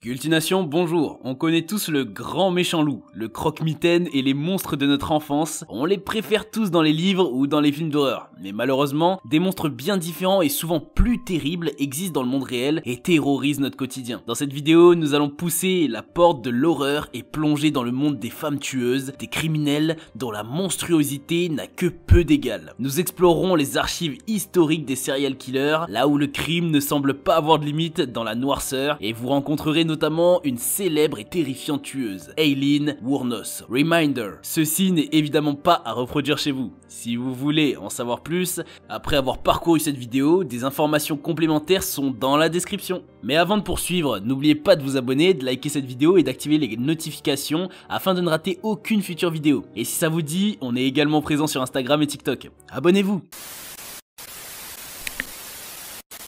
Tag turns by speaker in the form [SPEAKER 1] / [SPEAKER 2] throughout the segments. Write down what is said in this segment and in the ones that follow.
[SPEAKER 1] Cultination, bonjour. On connaît tous le grand méchant loup, le croque-mitaine et les monstres de notre enfance. On les préfère tous dans les livres ou dans les films d'horreur. Mais malheureusement, des monstres bien différents et souvent plus terribles existent dans le monde réel et terrorisent notre quotidien. Dans cette vidéo, nous allons pousser la porte de l'horreur et plonger dans le monde des femmes tueuses, des criminels dont la monstruosité n'a que peu d'égal. Nous explorerons les archives historiques des serial killers, là où le crime ne semble pas avoir de limite dans la noirceur, et vous rencontrerez notamment une célèbre et terrifiante tueuse, Aileen Wuornos. Reminder, ceci n'est évidemment pas à reproduire chez vous. Si vous voulez en savoir plus, après avoir parcouru cette vidéo, des informations complémentaires sont dans la description. Mais avant de poursuivre, n'oubliez pas de vous abonner, de liker cette vidéo et d'activer les notifications afin de ne rater aucune future vidéo. Et si ça vous dit, on est également présent sur Instagram et TikTok. Abonnez-vous!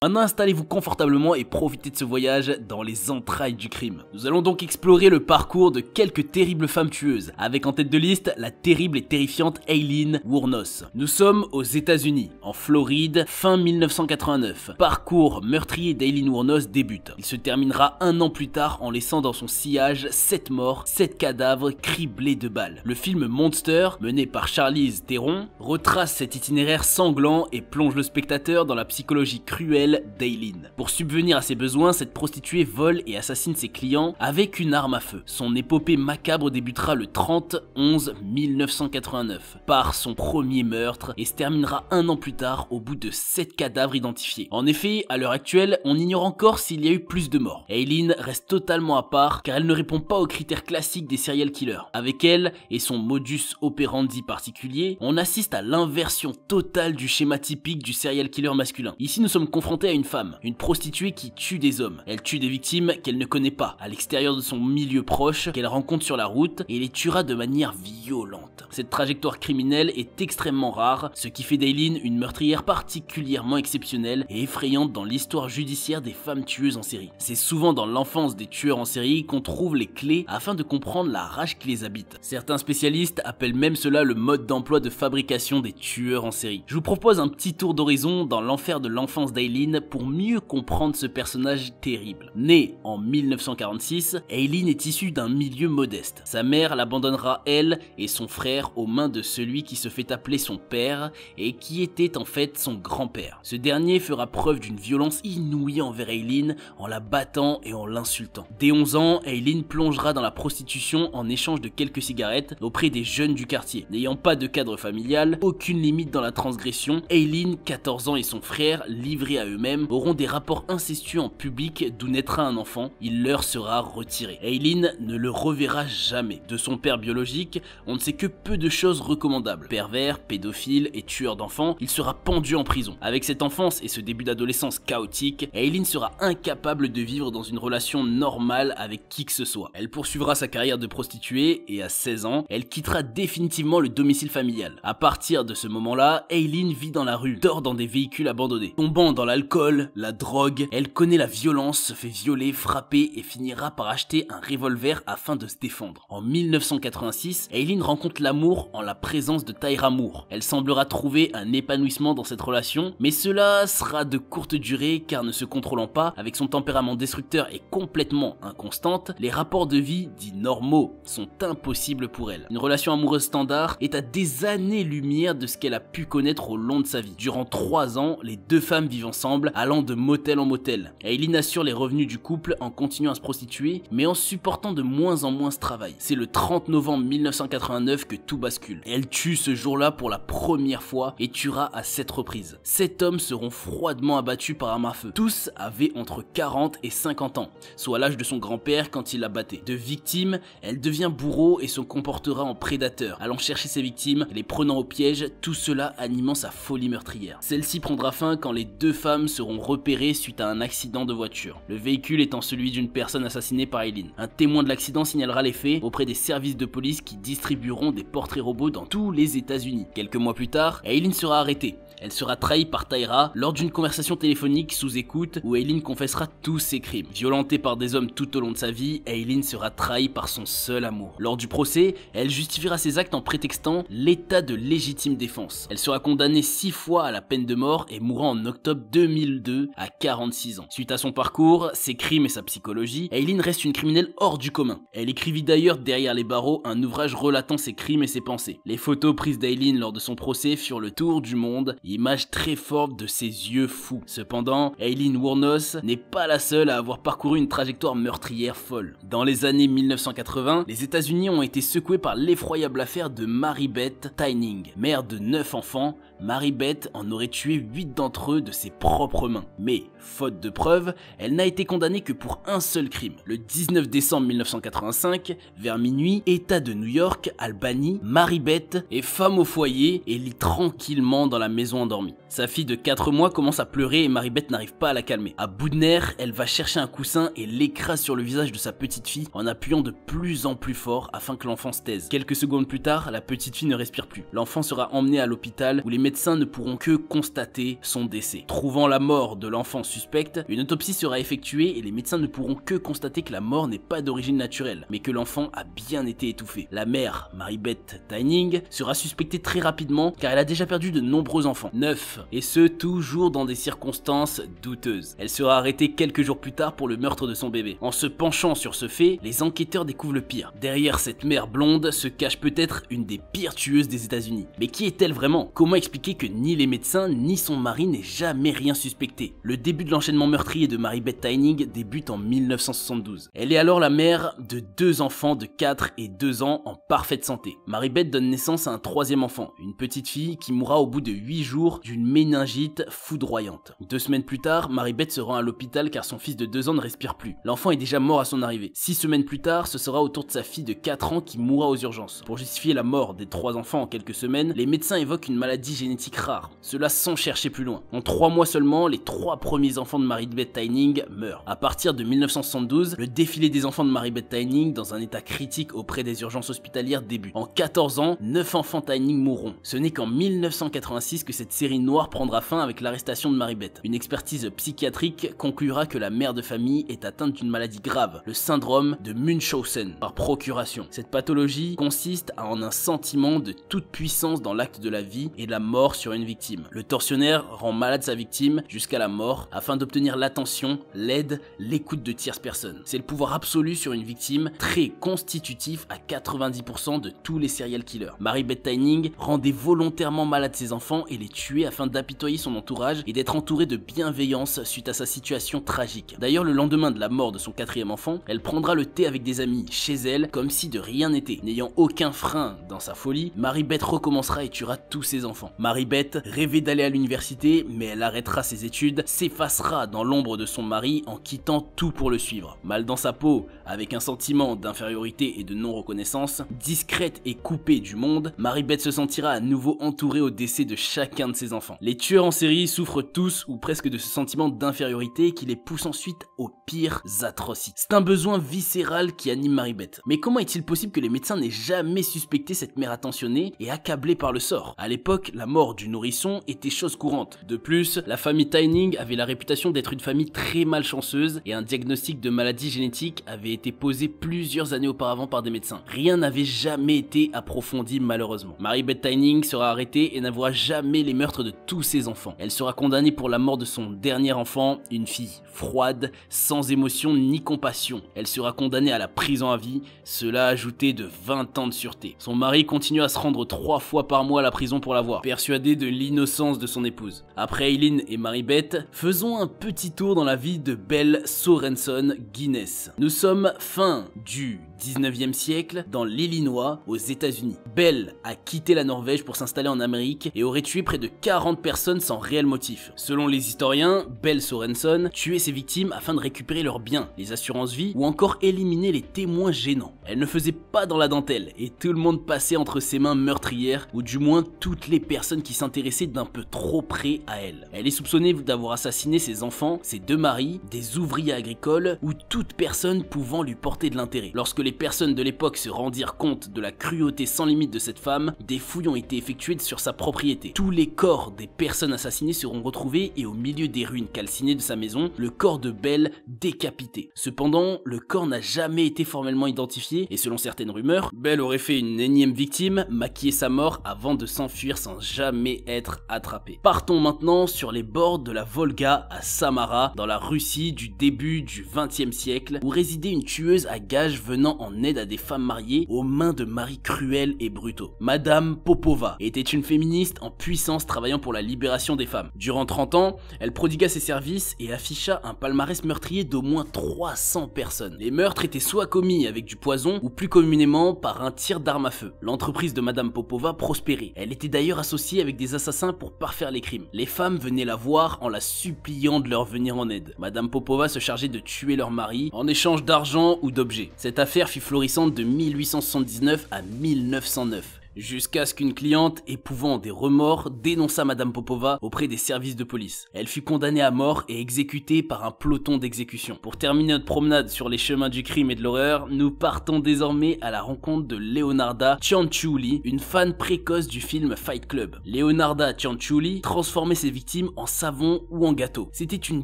[SPEAKER 1] Maintenant, installez-vous confortablement et profitez de ce voyage dans les entrailles du crime. Nous allons donc explorer le parcours de quelques terribles femmes tueuses, avec en tête de liste la terrible et terrifiante Aileen Wuornos. Nous sommes aux États-Unis, en Floride, fin 1989. Parcours meurtrier d'Aileen Wuornos débute. Il se terminera un an plus tard en laissant dans son sillage 7 morts, 7 cadavres criblés de balles. Le film Monster, mené par Charlize Theron, retrace cet itinéraire sanglant et plonge le spectateur dans la psychologie cruelle d'Aileen. Pour subvenir à ses besoins, cette prostituée vole et assassine ses clients avec une arme à feu. Son épopée macabre débutera le 30/11/1989 par son premier meurtre et se terminera un an plus tard au bout de 7 cadavres identifiés. En effet, à l'heure actuelle, on ignore encore s'il y a eu plus de morts. Aileen reste totalement à part car elle ne répond pas aux critères classiques des serial killers. Avec elle et son modus operandi particulier, on assiste à l'inversion totale du schéma typique du serial killer masculin. Ici, nous sommes confrontés à une femme, une prostituée qui tue des hommes. Elle tue des victimes qu'elle ne connaît pas, à l'extérieur de son milieu proche, qu'elle rencontre sur la route, et les tuera de manière violente. Cette trajectoire criminelle est extrêmement rare, ce qui fait d'Aileen une meurtrière particulièrement exceptionnelle et effrayante dans l'histoire judiciaire des femmes tueuses en série. C'est souvent dans l'enfance des tueurs en série qu'on trouve les clés afin de comprendre la rage qui les habite. Certains spécialistes appellent même cela le mode d'emploi de fabrication des tueurs en série. Je vous propose un petit tour d'horizon dans l'enfer de l'enfance d'Aileen pour mieux comprendre ce personnage terrible. Née en 1946, Aileen est issue d'un milieu modeste. Sa mère l'abandonnera elle et son frère aux mains de celui qui se fait appeler son père et qui était en fait son grand-père. Ce dernier fera preuve d'une violence inouïe envers Aileen en la battant et en l'insultant. Dès 11 ans, Aileen plongera dans la prostitution en échange de quelques cigarettes auprès des jeunes du quartier. N'ayant pas de cadre familial, aucune limite dans la transgression, Aileen, 14 ans et son frère, livrés à eux-mêmes, auront des rapports incestueux en public d'où naîtra un enfant, il leur sera retiré. Aileen ne le reverra jamais. De son père biologique, on ne sait que peu de choses recommandables. Pervers, pédophile et tueur d'enfants, il sera pendu en prison. Avec cette enfance et ce début d'adolescence chaotique, Aileen sera incapable de vivre dans une relation normale avec qui que ce soit. Elle poursuivra sa carrière de prostituée et à 16 ans, elle quittera définitivement le domicile familial. À partir de ce moment-là, Aileen vit dans la rue, dort dans des véhicules abandonnés. Tombant dans l'alcool, la drogue, elle connaît la violence, se fait violer, frapper et finira par acheter un revolver afin de se défendre. En 1986, Aileen rencontre l'amour en la présence de Tyra Moore. Elle semblera trouver un épanouissement dans cette relation, mais cela sera de courte durée car ne se contrôlant pas, avec son tempérament destructeur et complètement inconstante, les rapports de vie dits normaux sont impossibles pour elle. Une relation amoureuse standard est à des années-lumière de ce qu'elle a pu connaître au long de sa vie. Durant 3 ans, les deux femmes vivent ensemble, allant de motel en motel. Aileen assure les revenus du couple en continuant à se prostituer, mais en supportant de moins en moins ce travail. C'est le 30 novembre 1989 que tout bascule. Elle tue ce jour-là pour la première fois et tuera à 7 reprises. 7 hommes seront froidement abattus par arme à feu. Tous avaient entre 40 et 50 ans, soit l'âge de son grand-père quand il la battait. De victime, elle devient bourreau et se comportera en prédateur, allant chercher ses victimes, les prenant au piège, tout cela animant sa folie meurtrière. Celle-ci prendra fin quand les deux femmes seront repérées suite à un accident de voiture, le véhicule étant celui d'une personne assassinée par Aileen. Un témoin de l'accident signalera les faits auprès des services de police qui distribueront des portraits robots dans tous les États-Unis. Quelques mois plus tard, Aileen sera arrêtée. Elle sera trahie par Tyra lors d'une conversation téléphonique sous écoute où Aileen confessera tous ses crimes. Violentée par des hommes tout au long de sa vie, Aileen sera trahie par son seul amour. Lors du procès, elle justifiera ses actes en prétextant l'état de légitime défense. Elle sera condamnée 6 fois à la peine de mort et mourra en octobre 2000 2002 à 46 ans. Suite à son parcours, ses crimes et sa psychologie, Aileen reste une criminelle hors du commun. Elle écrivit d'ailleurs derrière les barreaux un ouvrage relatant ses crimes et ses pensées. Les photos prises d'Aileen lors de son procès furent le tour du monde, image très forte de ses yeux fous. Cependant, Aileen Wuornos n'est pas la seule à avoir parcouru une trajectoire meurtrière folle. Dans les années 1980, les États-Unis ont été secoués par l'effroyable affaire de Mary Beth Teining. Mère de 9 enfants, Mary Beth en aurait tué 8 d'entre eux de ses propres mains. Mais, faute de preuves, elle n'a été condamnée que pour un seul crime. Le 19 décembre 1985, vers minuit, État de New York, Albany, Mary Beth est femme au foyer et lit tranquillement dans la maison endormie. Sa fille de 4 mois commence à pleurer et Mary Beth n'arrive pas à la calmer. À bout de nerfs, elle va chercher un coussin et l'écrase sur le visage de sa petite fille en appuyant de plus en plus fort afin que l'enfant se taise. Quelques secondes plus tard, la petite fille ne respire plus. L'enfant sera emmené à l'hôpital où les médecins ne pourront que constater son décès. Trouvant la mort de l'enfant suspecte, une autopsie sera effectuée et les médecins ne pourront que constater que la mort n'est pas d'origine naturelle, mais que l'enfant a bien été étouffé. La mère, Mary Beth Teining, sera suspectée très rapidement car elle a déjà perdu de nombreux enfants, 9, et ce toujours dans des circonstances douteuses. Elle sera arrêtée quelques jours plus tard pour le meurtre de son bébé. En se penchant sur ce fait, les enquêteurs découvrent le pire. Derrière cette mère blonde se cache peut-être une des pires tueuses des États-Unis. Mais qui est-elle vraiment? Comment expliquer que ni les médecins ni son mari n'aient jamais rien suspecté? Le début de l'enchaînement meurtrier de Mary Beth Teining débute en 1972. Elle est alors la mère de 2 enfants de 4 et 2 ans en parfaite santé. Mary Beth donne naissance à un 3e enfant, une petite fille qui mourra au bout de 8 jours d'une méningite foudroyante. 2 semaines plus tard, Mary Beth se rend à l'hôpital car son fils de 2 ans ne respire plus. L'enfant est déjà mort à son arrivée. 6 semaines plus tard, ce sera au tour de sa fille de 4 ans qui mourra aux urgences. Pour justifier la mort des 3 enfants en quelques semaines, les médecins évoquent une maladie génétique rare. Cela sans chercher plus loin. En 3 mois seulement, les 3 premiers enfants de Mary Beth Teining meurent. À partir de 1972, le défilé des enfants de Mary Beth Teining dans un état critique auprès des urgences hospitalières débute. En 14 ans, 9 enfants Teining mourront. Ce n'est qu'en 1986 que cette série noire prendra fin avec l'arrestation de Mary Beth. Une expertise psychiatrique conclura que la mère de famille est atteinte d'une maladie grave, le syndrome de Munchausen, par procuration. Cette pathologie consiste en un sentiment de toute puissance dans l'acte de la vie et de la mort sur une victime. Le tortionnaire rend malade sa victime jusqu'à la mort afin d'obtenir l'attention, l'aide, l'écoute de tierces personnes. C'est le pouvoir absolu sur une victime, très constitutif à 90% de tous les serial killers. Mary Beth Teining rendait volontairement malade ses enfants et les tuait afin d'apitoyer son entourage et d'être entourée de bienveillance suite à sa situation tragique. D'ailleurs, le lendemain de la mort de son 4e enfant, elle prendra le thé avec des amis chez elle comme si de rien n'était. N'ayant aucun frein dans sa folie, Mary Beth recommencera et tuera tous ses enfants. Mary Beth rêvait d'aller à l'université, mais elle arrêtera ses études, s'effacera dans l'ombre de son mari en quittant tout pour le suivre. Mal dans sa peau, avec un sentiment d'infériorité et de non-reconnaissance, discrète et coupée du monde, Mary Beth se sentira à nouveau entourée au décès de chacun de ses enfants. Les tueurs en série souffrent tous ou presque de ce sentiment d'infériorité qui les pousse ensuite aux pires atrocités. C'est un besoin viscéral qui anime Mary Beth. Mais comment est-il possible que les médecins n'aient jamais suspecté cette mère attentionnée et accablée par le sort? À l'époque, la mort du nourrisson était chose courante. De plus, la famille Teining avait la réputation d'être une famille très malchanceuse et un diagnostic de maladie génétique avait été posé plusieurs années auparavant par des médecins. Rien n'avait jamais été approfondi malheureusement. Mary Beth Teining sera arrêtée et n'avouera jamais les meurtres de tous ses enfants. Elle sera condamnée pour la mort de son dernier enfant, une fille froide, sans émotion ni compassion. Elle sera condamnée à la prison à vie, cela ajouté de 20 ans de sûreté. Son mari continue à se rendre 3 fois par mois à la prison pour la voir, persuadé de l'innocence de son épouse. Après Aileen et Mary Beth, faisons un petit tour dans la vie de Belle Sorenson Guinness. Nous sommes fin du 19e siècle dans l'Illinois aux États-Unis. Belle a quitté la Norvège pour s'installer en Amérique et aurait tué près de 40 personnes sans réel motif. Selon les historiens, Belle Sorenson tuait ses victimes afin de récupérer leurs biens, les assurances-vie ou encore éliminer les témoins gênants. Elle ne faisait pas dans la dentelle et tout le monde passait entre ses mains meurtrières ou du moins toutes les personnes qui s'intéressaient d'un peu trop près à elle. Elle est soupçonnée d'avoir assassiné ses enfants, ses 2 maris, des ouvriers agricoles ou toute personne pouvant lui porter de l'intérêt. Lorsque les personnes de l'époque se rendirent compte de la cruauté sans limite de cette femme, des fouilles ont été effectuées sur sa propriété. Tous les corps des personnes assassinées seront retrouvés et au milieu des ruines calcinées de sa maison, le corps de Belle décapité. Cependant, le corps n'a jamais été formellement identifié et selon certaines rumeurs, Belle aurait fait une énième victime, maquillé sa mort avant de s'enfuir sans jamais être attrapé. Partons maintenant sur les bords de la Volga à Samara, dans la Russie du début du XXe siècle, où résidait une tueuse à gages venant en aide à des femmes mariées aux mains de maris cruels et brutaux. Madame Popova était une féministe en puissance travaillant pour la libération des femmes. Durant 30 ans, elle prodigua ses services et afficha un palmarès meurtrier d'au moins 300 personnes. Les meurtres étaient soit commis avec du poison ou plus communément par un tir d'arme à feu. L'entreprise de Madame Popova prospérait. Elle était d'ailleurs associée avec des assassins pour parfaire les crimes. Les femmes venaient la voir en la suppliant de leur venir en aide. Madame Popova se chargeait de tuer leur mari en échange d'argent ou d'objets. Cette affaire fut florissante de 1879 à 1909. Jusqu'à ce qu'une cliente, éprouvant des remords, dénonça Madame Popova auprès des services de police. Elle fut condamnée à mort et exécutée par un peloton d'exécution. Pour terminer notre promenade sur les chemins du crime et de l'horreur, nous partons désormais à la rencontre de Leonarda Cianciulli, une fan précoce du film Fight Club. Leonarda Cianciulli transformait ses victimes en savon ou en gâteau. C'était une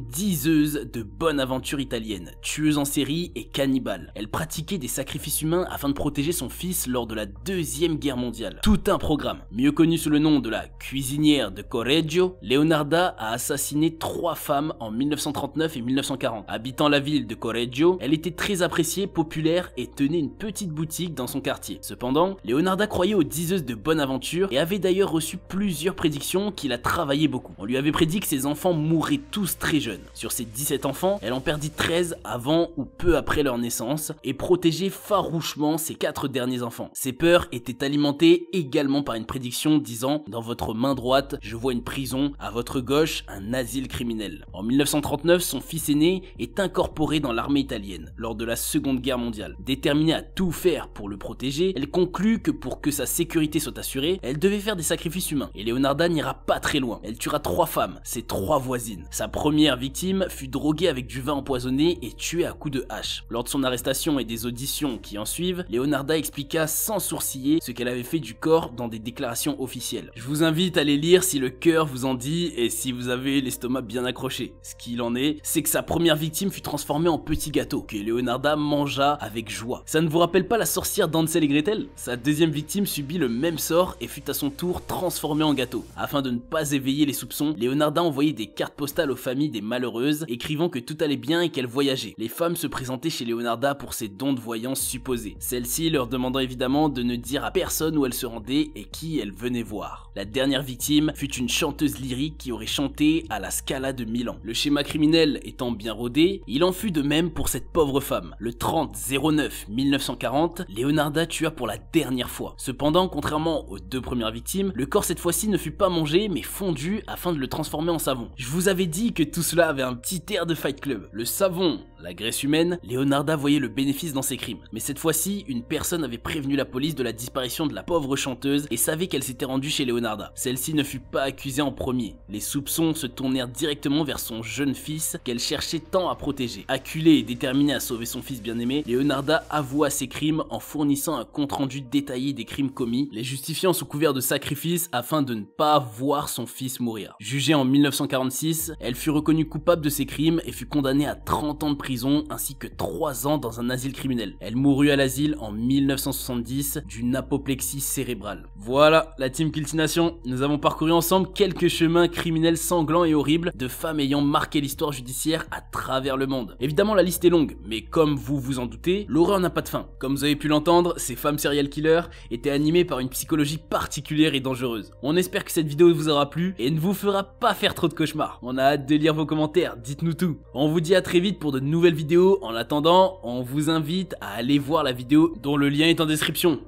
[SPEAKER 1] diseuse de bonne aventure italienne, tueuse en série et cannibale. Elle pratiquait des sacrifices humains afin de protéger son fils lors de la Deuxième Guerre mondiale. Tout un programme. Mieux connue sous le nom de la cuisinière de Correggio, Leonarda a assassiné 3 femmes en 1939 et 1940. Habitant la ville de Correggio, elle était très appréciée, populaire et tenait une petite boutique dans son quartier. Cependant, Leonarda croyait aux diseuses de bonne aventure et avait d'ailleurs reçu plusieurs prédictions qui la travaillaient beaucoup. On lui avait prédit que ses enfants mourraient tous très jeunes. Sur ses 17 enfants, elle en perdit 13 avant ou peu après leur naissance et protégeait farouchement ses 4 derniers enfants. Ses peurs étaient alimentées également par une prédiction disant « Dans votre main droite, je vois une prison, à votre gauche, un asile criminel ». En 1939, son fils aîné est incorporé dans l'armée italienne lors de la Seconde Guerre mondiale. Déterminée à tout faire pour le protéger, elle conclut que pour que sa sécurité soit assurée, elle devait faire des sacrifices humains. Et Leonarda n'ira pas très loin. Elle tuera 3 femmes, ses 3 voisines. Sa première victime fut droguée avec du vin empoisonné et tuée à coups de hache. Lors de son arrestation et des auditions qui en suivent, Leonarda expliqua sans sourciller ce qu'elle avait fait du corps dans des déclarations officielles. Je vous invite à les lire si le cœur vous en dit et si vous avez l'estomac bien accroché. Ce qu'il en est, c'est que sa première victime fut transformée en petit gâteau que Leonarda mangea avec joie. Ça ne vous rappelle pas la sorcière d'Hansel et Gretel? Sa deuxième victime subit le même sort et fut à son tour transformée en gâteau. Afin de ne pas éveiller les soupçons, Leonarda envoyait des cartes postales aux familles des malheureuses, écrivant que tout allait bien et qu'elle voyageait. Les femmes se présentaient chez Leonarda pour ses dons de voyance supposés. Celle-ci leur demandant évidemment de ne dire à personne où elle se rendait et qui elle venait voir. La dernière victime fut une chanteuse lyrique qui aurait chanté à la Scala de Milan. Le schéma criminel étant bien rodé, il en fut de même pour cette pauvre femme. Le 30/09/1940, Leonarda tua pour la dernière fois. Cependant, contrairement aux 2 premières victimes, le corps cette fois-ci ne fut pas mangé mais fondu afin de le transformer en savon. Je vous avais dit que tout cela avait un petit air de Fight Club. Le savon, la graisse humaine, Leonarda voyait le bénéfice dans ses crimes. Mais cette fois-ci, une personne avait prévenu la police de la disparition de la pauvre chanteuse et savait qu'elle s'était rendue chez Leonarda. Celle-ci ne fut pas accusée en premier. Les soupçons se tournèrent directement vers son jeune fils qu'elle cherchait tant à protéger. Acculée et déterminée à sauver son fils bien-aimé, Leonarda avoua ses crimes en fournissant un compte-rendu détaillé des crimes commis, les justifiant sous couvert de sacrifice afin de ne pas voir son fils mourir. Jugée en 1946, elle fut reconnue coupable de ses crimes et fut condamnée à 30 ans de prison ainsi que 3 ans dans un asile criminel. Elle mourut à l'asile en 1970 d'une apoplexie cérébrale. Voilà, la team Cultination, nous avons parcouru ensemble quelques chemins criminels sanglants et horribles de femmes ayant marqué l'histoire judiciaire à travers le monde. Évidemment, la liste est longue, mais comme vous vous en doutez, l'horreur n'a pas de fin. Comme vous avez pu l'entendre, ces femmes serial killers étaient animées par une psychologie particulière et dangereuse. On espère que cette vidéo vous aura plu et ne vous fera pas faire trop de cauchemars. On a hâte de lire vos commentaires, dites-nous tout. On vous dit à très vite pour de nouvelles vidéos. En attendant, on vous invite à aller voir la vidéo dont le lien est en description.